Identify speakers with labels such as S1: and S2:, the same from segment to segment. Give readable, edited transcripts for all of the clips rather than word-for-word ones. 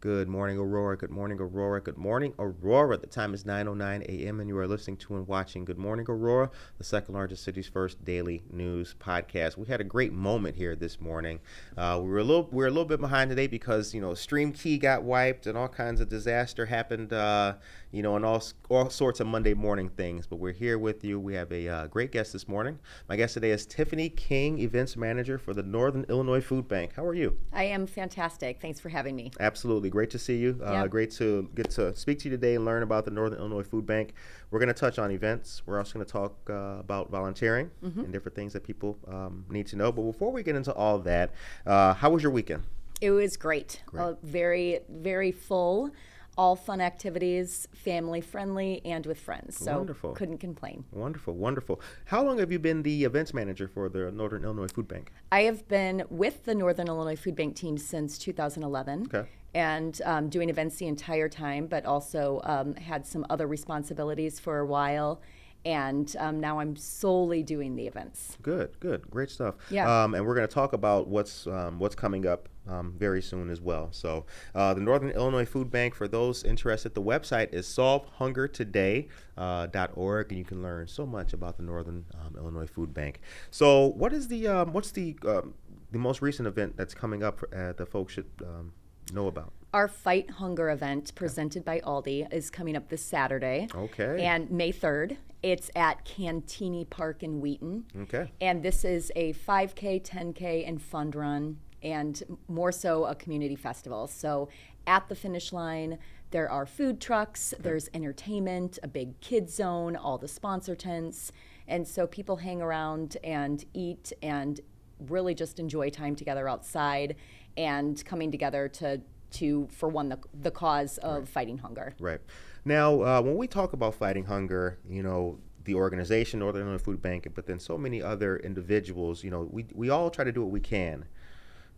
S1: Good morning, Aurora. Good morning, Aurora. Good morning, Aurora. The time is 9:09 a.m. and you are listening to and watching Good Morning, Aurora, the second largest city's first daily news podcast. We had a great moment here this morning. We were a little bit behind today because Stream Key got wiped and all kinds of disaster happened. And all sorts of Monday morning things. But we're here with you. We have a great guest this morning. My guest today is Tiffany King, Events Manager for the Northern Illinois Food Bank. How are you?
S2: I am fantastic. Thanks for having me.
S1: Absolutely. Great to see you. Great to get to speak to you today and learn about the Northern Illinois Food Bank. We're going to touch on events. We're also going to talk about volunteering and different things that people need to know. But before we get into all of that, how was your weekend?
S2: It was great. Very, very full. All fun activities, family friendly, and with friends. So
S1: Wonderful.
S2: Couldn't complain.
S1: Wonderful, wonderful. How long have you been the events manager for the Northern Illinois Food Bank?
S2: I have been with the Northern Illinois Food Bank team since 2011.
S1: Okay.
S2: And doing events the entire time, but also had some other responsibilities for a while. And now I'm solely doing the events.
S1: Good, great stuff.
S2: Yeah.
S1: And we're going to talk about what's coming up very soon as well. So the Northern Illinois Food Bank, for those interested, the website is solvehungertoday.org, and you can learn so much about the Northern Illinois Food Bank. So what's the most recent event that's coming up that folks should know about?
S2: Our Fight Hunger event presented by Aldi is coming up this Saturday.
S1: Okay.
S2: And May 3rd. It's at Cantini Park in Wheaton.
S1: Okay.
S2: And this is a 5K, 10K, and fund run, and more so a community festival. So at the finish line, there are food trucks, there's entertainment, a big kids zone, all the sponsor tents. And so people hang around and eat and really just enjoy time together outside and coming together to for the cause of fighting hunger.
S1: Right. Now, when we talk about fighting hunger, the organization, Northern Illinois Food Bank, but then so many other individuals, we all try to do what we can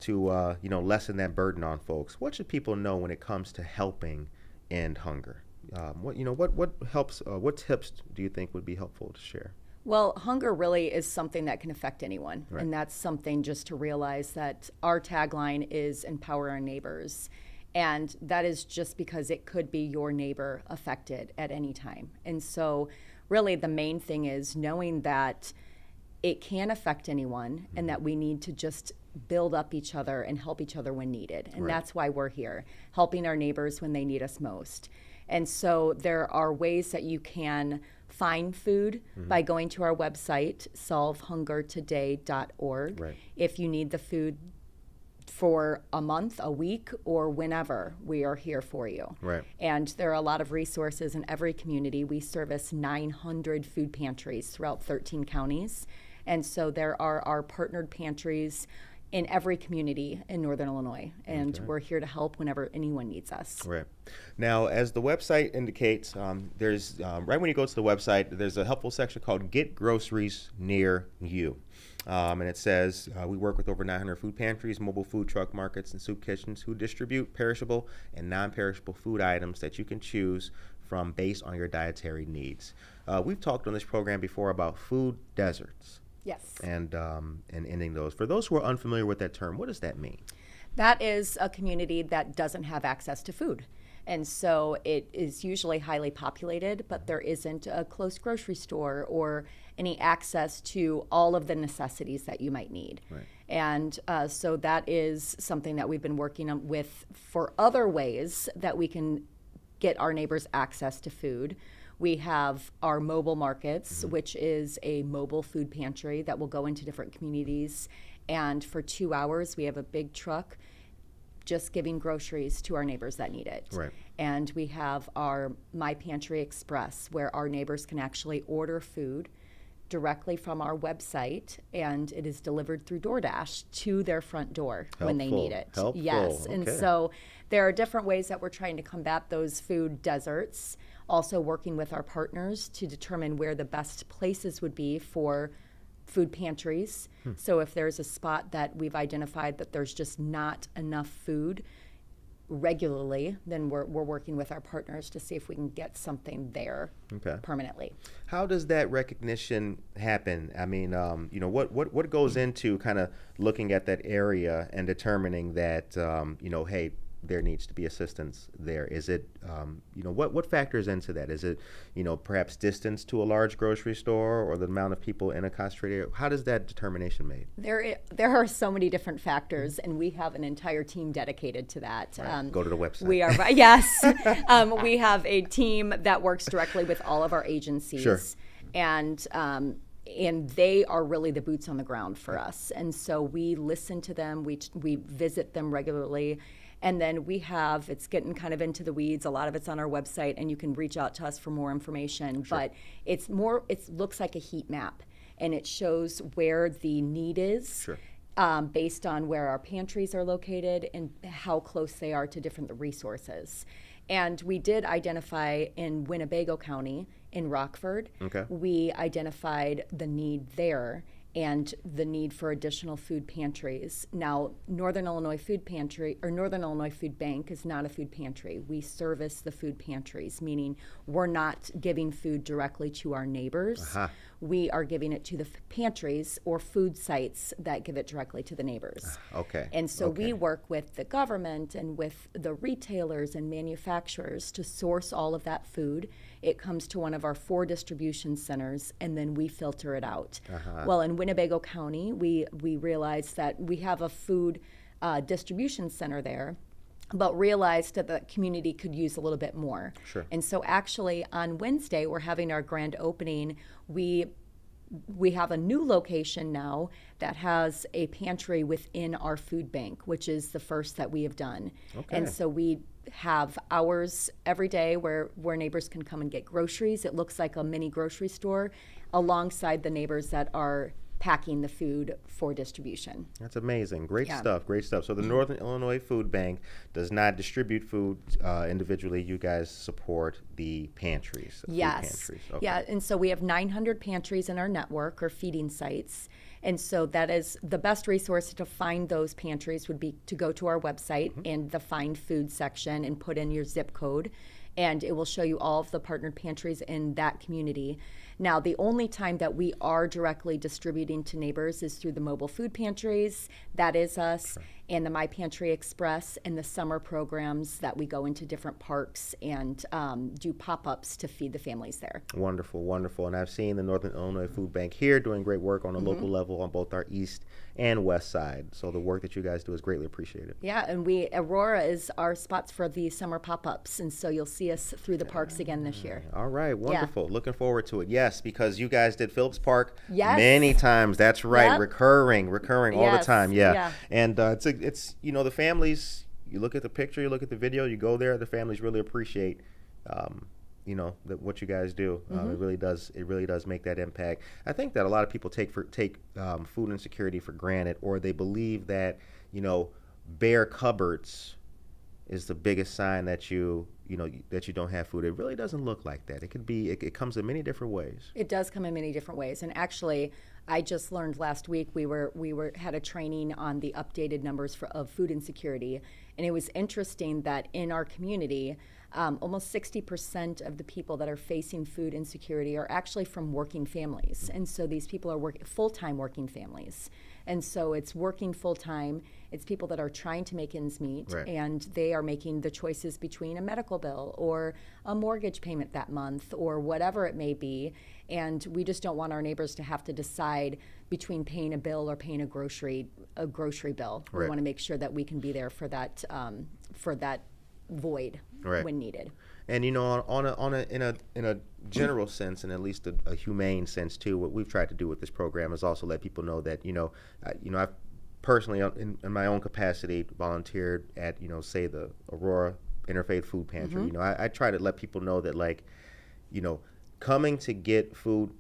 S1: to, lessen that burden on folks. What should people know when it comes to helping end hunger? What helps? What tips do you think would be helpful to share?
S2: Well, hunger really is something that can affect anyone.
S1: Right.
S2: And that's something just to realize that our tagline is empower our neighbors. And that is just because it could be your neighbor affected at any time. And so really the main thing is knowing that it can affect anyone and that we need to just build up each other and help each other when needed. And that's why we're here, helping our neighbors when they need us most. And so there are ways that you can find food by going to our website, solvehungertoday.org.
S1: Right.
S2: If you need the food for a month, a week, or whenever, we are here for you.
S1: Right.
S2: And there are a lot of resources in every community. We service 900 food pantries throughout 13 counties. And so there are our partnered pantries in every community in Northern Illinois, and we're here to help whenever anyone needs us.
S1: Right. Now, as the website indicates, there's right when you go to the website, there's a helpful section called Get Groceries Near You. And it says, we work with over 900 food pantries, mobile food truck markets, and soup kitchens who distribute perishable and non-perishable food items that you can choose from based on your dietary needs. We've talked on this program before about food deserts.
S2: Yes.
S1: And ending those. For those who are unfamiliar with that term, what does that mean?
S2: That is a community that doesn't have access to food. And so it is usually highly populated, but there isn't a close grocery store or any access to all of the necessities that you might need.
S1: Right.
S2: And so that is something that we've been working on with for other ways that we can get our neighbors access to food. We have our mobile markets, which is a mobile food pantry that will go into different communities. And for 2 hours, we have a big truck just giving groceries to our neighbors that need it.
S1: Right.
S2: And we have our My Pantry Express, where our neighbors can actually order food directly from our website, and it is delivered through DoorDash to their front door when they need it.
S1: Helpful.
S2: Yes, and
S1: Okay.
S2: so there are different ways that we're trying to combat those food deserts, also working with our partners to determine where the best places would be for food pantries. So if there's a spot that we've identified that there's just not enough food regularly, then we're working with our partners to see if we can get something there permanently.
S1: How does that recognition happen? I mean, what goes into kind of looking at that area and determining that, hey, there needs to be assistance there? Is it, what factors into that? Is it, perhaps distance to a large grocery store or the amount of people in a concentrated area? How does that determination made?
S2: There are so many different factors, and we have an entire team dedicated to that.
S1: Right. Go to the website.
S2: We are, yes. We have a team that works directly with all of our agencies.
S1: Sure.
S2: And they are really the boots on the ground for us. And so we listen to them, we visit them regularly. And then it's getting kind of into the weeds. A lot of it's on our website, and you can reach out to us for more information.
S1: Sure.
S2: But it looks like a heat map, and it shows where the need is.
S1: Sure.
S2: Based on where our pantries are located and how close they are to different resources. And we did identify in Winnebago County, in Rockford,
S1: Okay.
S2: we identified the need there and the need for additional food pantries. Now, Northern Illinois Food Bank is not a food pantry. We service the food pantries, meaning we're not giving food directly to our neighbors.
S1: Uh-huh.
S2: We are giving it to the pantries or food sites that give it directly to the neighbors.
S1: Okay.
S2: And so
S1: Okay.
S2: we work with the government and with the retailers and manufacturers to source all of that food. It comes to one of our 4 distribution centers, and then we filter it out.
S1: Uh-huh.
S2: Well, in Winnebago County, we realized that we have a food distribution center there, but realized that the community could use a little bit more.
S1: Sure.
S2: And so actually on Wednesday, we're having our grand opening. We have a new location now that has a pantry within our food bank, which is the first that we have done.
S1: Okay.
S2: And so we have hours every day where neighbors can come and get groceries. It looks like a mini grocery store alongside the neighbors that are packing the food for distribution.
S1: That's amazing. Great
S2: Yeah.
S1: stuff. Great stuff. So the Northern Illinois Food Bank does not distribute food individually. You guys support the pantries. The
S2: Yes.
S1: Food pantries. Okay.
S2: Yeah, and so we have 900 pantries in our network or feeding sites. And so that is the best resource to find those pantries would be to go to our website in the Find Food section and put in your zip code. And it will show you all of the partnered pantries in that community. Now, the only time that we are directly distributing to neighbors is through the mobile food pantries. That is us.
S1: Sure.
S2: And the My Pantry Express and the summer programs that we go into different parks and do pop-ups to feed the families there.
S1: Wonderful, wonderful. And I've seen the Northern Illinois Food Bank here doing great work on a local level on both our east and west side. So the work that you guys do is greatly appreciated.
S2: Yeah, and Aurora is our spots for the summer pop-ups, and so you'll see us through the parks again this year.
S1: All right, wonderful. Looking forward to it. Yes, because you guys did Phillips Park
S2: Yes.
S1: many times. That's right,
S2: Yep.
S1: recurring all the
S2: Yes,
S1: time. Yeah,
S2: yeah.
S1: and it's the families. You look at the picture, you look at the video, you go there. The families really appreciate. What you guys do. It really does make that impact. I think that a lot of people take food insecurity for granted, or they believe that bare cupboards is the biggest sign that you don't have food. It really doesn't look like that. It comes in many different ways.
S2: It does come in many different ways, and actually, I just learned last week we had a training on the updated numbers of food insecurity, and it was interesting that in our community, almost 60% of the people that are facing food insecurity are actually from working families, and so these people are full-time working families, and so it's working full-time. It's people that are trying to make ends meet,
S1: Right.
S2: and they are making the choices between a medical bill or a mortgage payment that month or whatever it may be. And we just don't want our neighbors to have to decide between paying a bill or paying a grocery bill. We
S1: Right.
S2: want to make sure that we can be there for that void
S1: Right.
S2: when needed.
S1: And in a general sense, and at least a humane sense too, what we've tried to do with this program is also let people know that I've personally in my own capacity volunteered at say the Aurora Interfaith Food Pantry. I try to let people know that coming to get food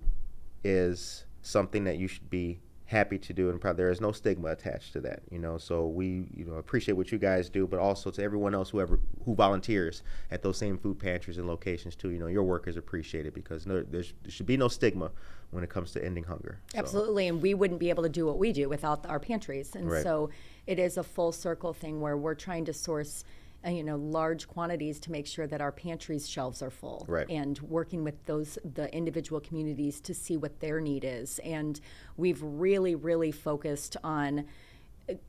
S1: is something that you should be happy to do, and probably there is no stigma attached to that. So we appreciate what you guys do, but also to everyone else who volunteers at those same food pantries and locations too. Your work is appreciated because there should be no stigma when it comes to ending hunger. So.
S2: Absolutely, and we wouldn't be able to do what we do without our pantries. And
S1: Right.
S2: so it is a full circle thing where we're trying to source large quantities to make sure that our pantries shelves are full,
S1: Right.
S2: and working with the individual communities to see what their need is. And we've really focused on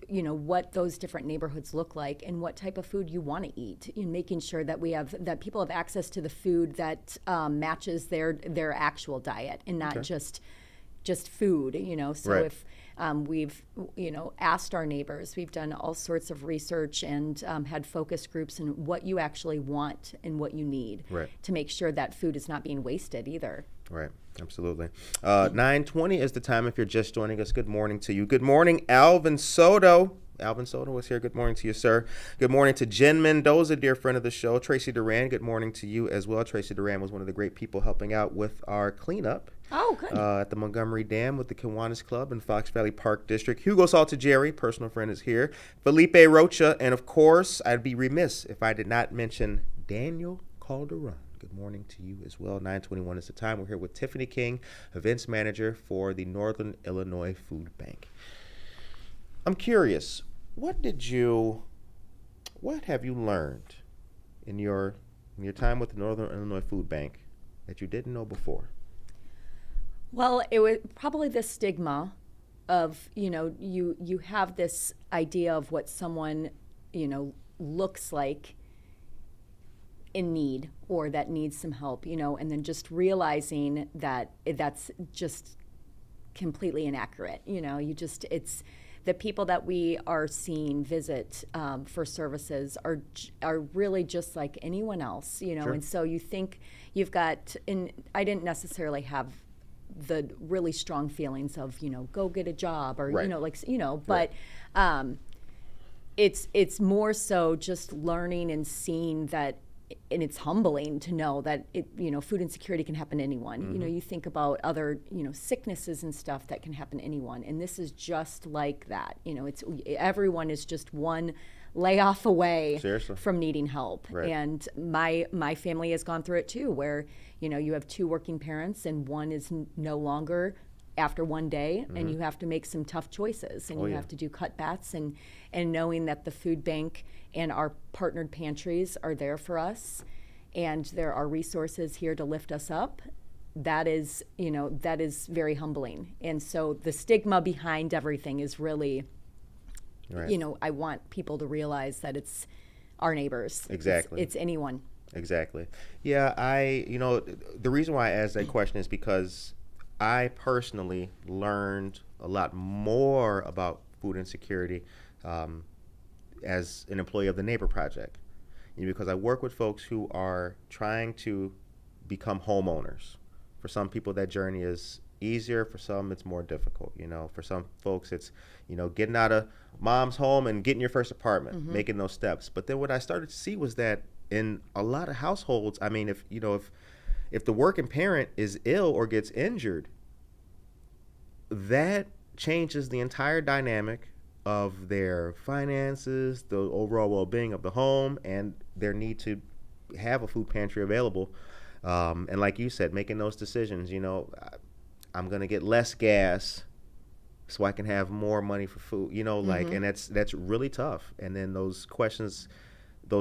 S2: what those different neighborhoods look like and what type of food you want to eat, and making sure that that people have access to the food that matches their actual diet and not just food, So
S1: Right.
S2: if we've, asked our neighbors, we've done all sorts of research and had focus groups on what you actually want and what you need
S1: Right.
S2: to make sure that food is not being wasted either.
S1: Right. Absolutely. 9:20 is the time if you're just joining us. Good morning to you. Good morning, Alvin Soto. Alvin Soto is here. Good morning to you, sir. Good morning to Jen Mendoza, dear friend of the show. Tracy Duran, good morning to you as well. Tracy Duran was one of the great people helping out with our cleanup.
S2: Oh, good.
S1: At the Montgomery Dam with the Kiwanis Club in Fox Valley Park District. Hugo Saltagieri, personal friend, is here. Felipe Rocha, and of course, I'd be remiss if I did not mention Daniel Calderon. Good morning to you as well. 9:21 is the time. We're here with Tiffany King, events manager for the Northern Illinois Food Bank. I'm curious, what have you learned in your time with the Northern Illinois Food Bank that you didn't know before?
S2: Well, it was probably the stigma of, you have this idea of what someone, looks like in need or that needs some help, and then just realizing that that's just completely inaccurate. It's the people that we are seeing visit for services are really just like anyone else,
S1: Sure.
S2: And so you think you've got, and I didn't necessarily have the really strong feelings of, go get a job or,
S1: Right.
S2: But it's more so just learning and seeing that, and it's humbling to know that food insecurity can happen to anyone.
S1: Mm-hmm.
S2: You think about other, sicknesses and stuff that can happen to anyone, and this is just like that. Everyone is just one layoff away
S1: Seriously.
S2: from needing help.
S1: Right.
S2: And my family has gone through it too, where you have two working parents and one is no longer after one day, and you have to make some tough choices, and you have to do cutbacks, and knowing that the food bank and our partnered pantries are there for us, and there are resources here to lift us up. That is very humbling. And so the stigma behind everything is really,
S1: Right.
S2: I want people to realize that it's our neighbors.
S1: Exactly.
S2: It's anyone.
S1: Exactly. Yeah, the reason why I asked that question is because I personally learned a lot more about food insecurity as an employee of the Neighbor Project, because I work with folks who are trying to become homeowners. For some people, that journey is easier. For some, it's more difficult. For some folks, it's getting out of mom's home and getting your first apartment, making those steps. But then what I started to see was that in a lot of households, I mean, if the working parent is ill or gets injured, that changes the entire dynamic of their finances, the overall well-being of the home, and their need to have a food pantry available. And like you said, making those decisions, I'm going to get less gas so I can have more money for food, and that's really tough. And then those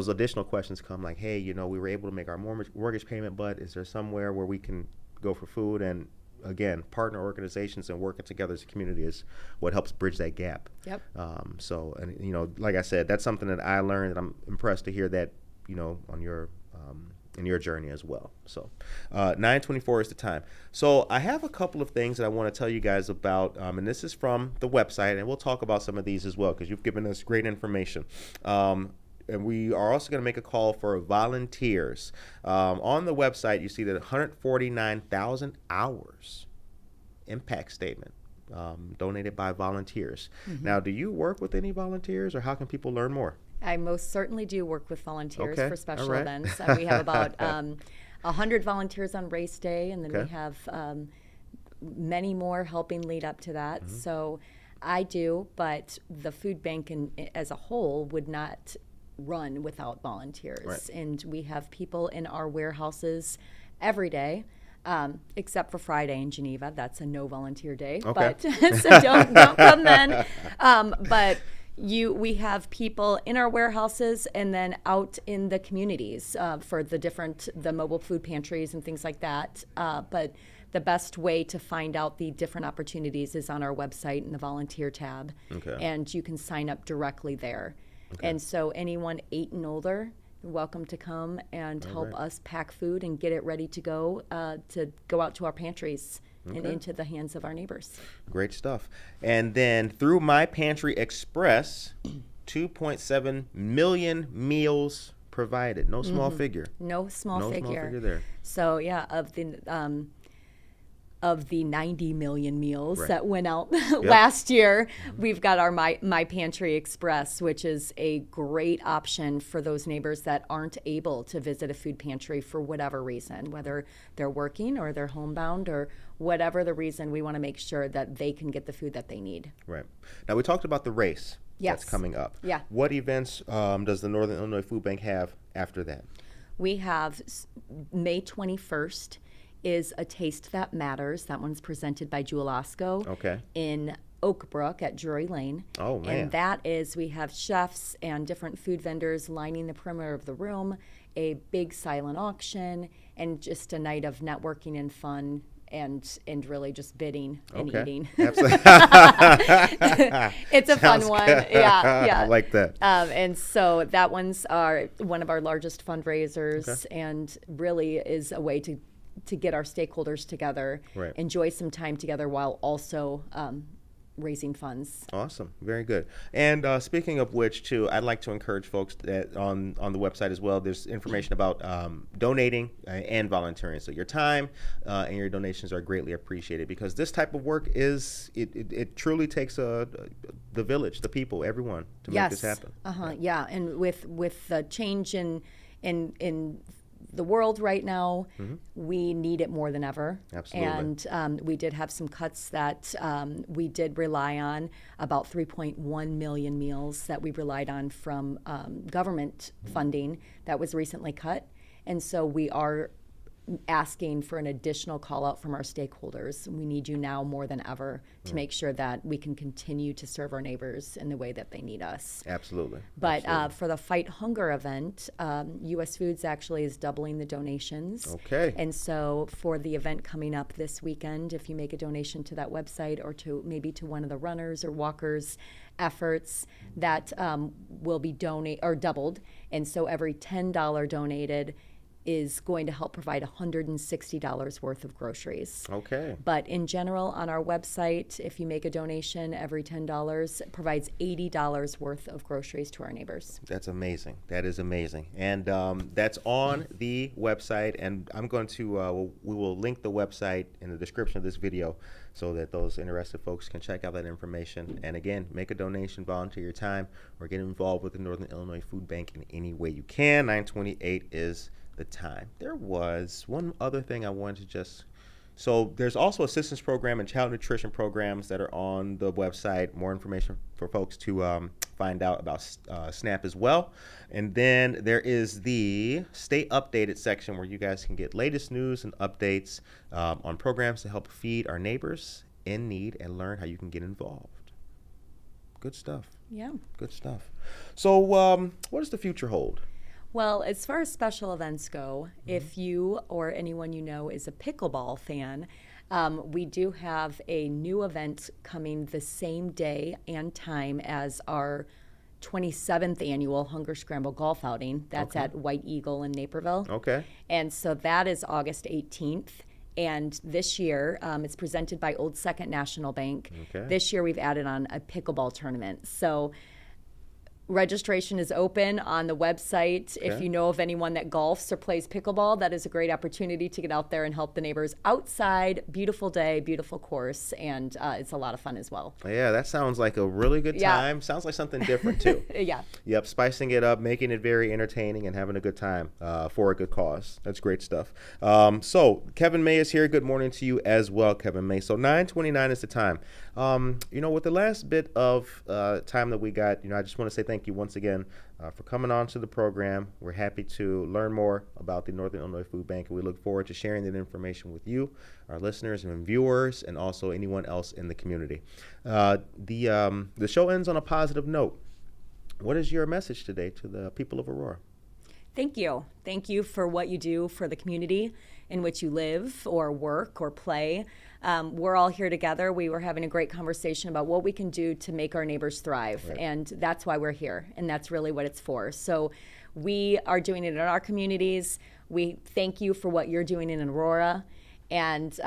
S1: additional questions come like, hey, we were able to make our mortgage payment, but is there somewhere where we can go for food? And again, partner organizations and working together as a community is what helps bridge that gap.
S2: Yep.
S1: Like I said, that's something that I learned, and I'm impressed to hear that, on your in your journey as well. So 9:24 is the time. So I have a couple of things that I want to tell you guys about, and this is from the website, and we'll talk about some of these as well because you've given us great information. And we are also going to make a call for volunteers. On the website, you see that 149,000 hours impact statement donated by volunteers. Now, do you work with any volunteers, or how can people learn more?
S2: I most certainly do work with volunteers
S1: Okay,
S2: for special
S1: all right.
S2: events. We have about 100 volunteers on race day, and then
S1: Okay.
S2: we have many more helping lead up to that. So I do, but the food bank as a whole would not run without volunteers.
S1: Right.
S2: And we have people in our warehouses every day, except for Friday in Geneva. That's a no volunteer day.
S1: Okay.
S2: But so don't come then. But we have people in our warehouses and then out in the communities for the mobile food pantries and things like that. But the best way to find out the different opportunities is on our website in the volunteer tab.
S1: Okay.
S2: And you can sign up directly there.
S1: Okay.
S2: And so anyone 8 and older, you're welcome to come and help us pack food and get it ready to go out to our pantries and into the hands of our neighbors.
S1: Great stuff. And then through My Pantry Express, 2.7 million meals provided. No small figure.
S2: No small figure.
S1: No small figure there.
S2: So yeah, of the 90 million meals that went out last year, we've got our My Pantry Express, which is a great option for those neighbors that aren't able to visit a food pantry for whatever reason, whether they're working or they're homebound or whatever the reason. We want to make sure that they can get the food that they need.
S1: Right. Now, we talked about the race that's coming up.
S2: Yeah.
S1: What events does the Northern Illinois Food Bank have after that?
S2: We have May 21st is A Taste That Matters. That one's presented by Jewel Osco in Oak Brook at Drury Lane.
S1: Oh, man.
S2: And that is, we have chefs and different food vendors lining the perimeter of the room, a big silent auction, and just a night of networking and fun and really just bidding and eating.
S1: Absolutely.
S2: It's a fun one. Yeah.
S1: I like that.
S2: And so that one's one of our largest fundraisers and really is a way to get our stakeholders together, enjoy some time together while also raising funds.
S1: Awesome. Very good. And speaking of which, too, I'd like to encourage folks that on the website as well, there's information about donating and volunteering. So your time and your donations are greatly appreciated because this type of work it truly takes the village, the people, everyone to make this happen.
S2: Yeah. And with the change in the world right now, we need it more than ever.
S1: Absolutely.
S2: And we did have some cuts that we did rely on, about 3.1 million meals that we relied on from government funding that was recently cut. And so we are asking for an additional call out from our stakeholders. We need you now more than ever to make sure that we can continue to serve our neighbors in the way that they need us.
S1: Absolutely.
S2: But for the Fight Hunger event, U.S. Foods actually is doubling the donations.
S1: Okay.
S2: And so for the event coming up this weekend, if you make a donation to that website or to maybe to one of the runners or walkers efforts, that will be doubled. And so every $10 donated is going to help provide $160 worth of groceries.
S1: Okay.
S2: But in general, on our website, if you make a donation, every $10 provides $80 worth of groceries to our neighbors.
S1: That's amazing. That is amazing. And that's on the website. And I'm going to, we will link the website in the description of this video so that those interested folks can check out that information. And again, make a donation, volunteer your time, or get involved with the Northern Illinois Food Bank in any way you can. 928 is the time. There was one other thing I wanted to so there's also assistance program and child nutrition programs that are on the website. More information for folks to find out about SNAP as well. And then there is the Stay Updated section where you guys can get latest news and updates on programs to help feed our neighbors in need and learn how you can get involved. Good stuff.
S2: Yeah.
S1: Good stuff. So what does the future hold?
S2: Well, as far as special events go, if you or anyone you know is a pickleball fan, we do have a new event coming the same day and time as our 27th annual Hunger Scramble golf outing. That's at White Eagle in Naperville.
S1: Okay.
S2: And so that is August 18th. And this year, it's presented by Old Second National Bank.
S1: Okay.
S2: This year, we've added on a pickleball tournament. So registration is open on the website.
S1: Okay.
S2: If you know of anyone that golfs or plays pickleball, that is a great opportunity to get out there and help the neighbors outside. Beautiful day, beautiful course, and it's a lot of fun as well.
S1: Yeah, that sounds like a really good time. Sounds like something different, too.
S2: Yeah.
S1: Yep, spicing it up, making it very entertaining, and having a good time for a good cause. That's great stuff. So Kevin May is here. Good morning to you as well, Kevin May. So 9:29 is the time. With the last bit of time that we got, I just want to say thank you once again for coming on to the program. We're happy to learn more about the Northern Illinois Food Bank, and we look forward to sharing that information with you, our listeners and viewers, and also anyone else in the community. The show ends on a positive note. What is your message today to the people of Aurora?
S2: Thank you. Thank you for what you do for the community in which you live or work or play. We're all here together. We were having a great conversation about what we can do to make our neighbors thrive.
S1: Right.
S2: And that's why we're here. And that's really what it's for. So we are doing it in our communities. We thank you for what you're doing in Aurora, and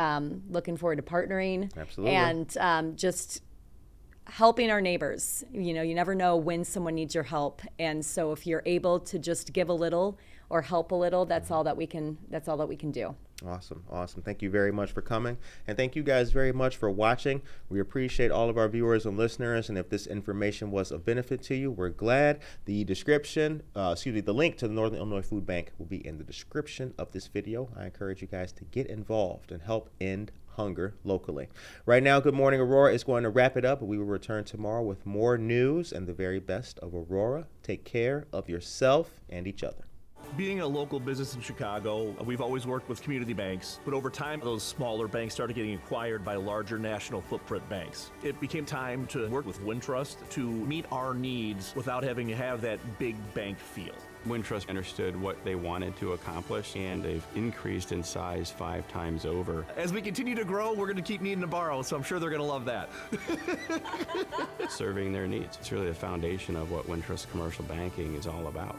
S2: looking forward to partnering.
S1: Absolutely.
S2: And just helping our neighbors. You know, you never know when someone needs your help. And so if you're able to just give a little or help a little, that's all that we can do.
S1: Awesome. Awesome. Thank you very much for coming. And thank you guys very much for watching. We appreciate all of our viewers and listeners. And if this information was of benefit to you, we're glad. The link to the Northern Illinois Food Bank will be in the description of this video. I encourage you guys to get involved and help end hunger locally. Right now, Good Morning Aurora is going to wrap it up. We will return tomorrow with more news and the very best of Aurora. Take care of yourself and each other.
S3: Being a local business in Chicago, we've always worked with community banks, but over time, those smaller banks started getting acquired by larger national footprint banks. It became time to work with Wintrust to meet our needs without having to have that big bank feel.
S4: Wintrust understood what they wanted to accomplish, and they've increased in size 5 times over.
S3: As we continue to grow, we're going to keep needing to borrow, so I'm sure they're going to love that.
S4: Serving their needs. It's really the foundation of what Wintrust Commercial Banking is all about.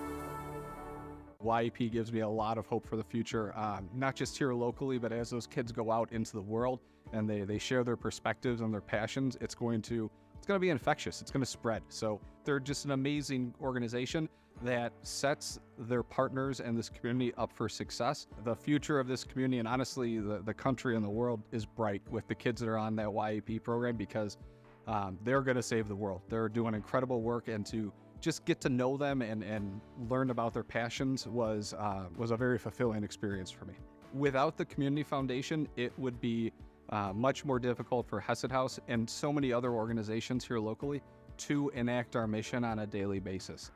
S5: YEP gives me a lot of hope for the future, not just here locally, but as those kids go out into the world and they share their perspectives and their passions, it's going to be infectious. It's going to spread. So they're just an amazing organization that sets their partners and this community up for success. The future of this community, and honestly the country and the world, is bright with the kids that are on that YEP program, because they're going to save the world. They're doing incredible work, and to just get to know them and learn about their passions was a very fulfilling experience for me. Without the Community Foundation, it would be much more difficult for Hesed House and so many other organizations here locally to enact our mission on a daily basis.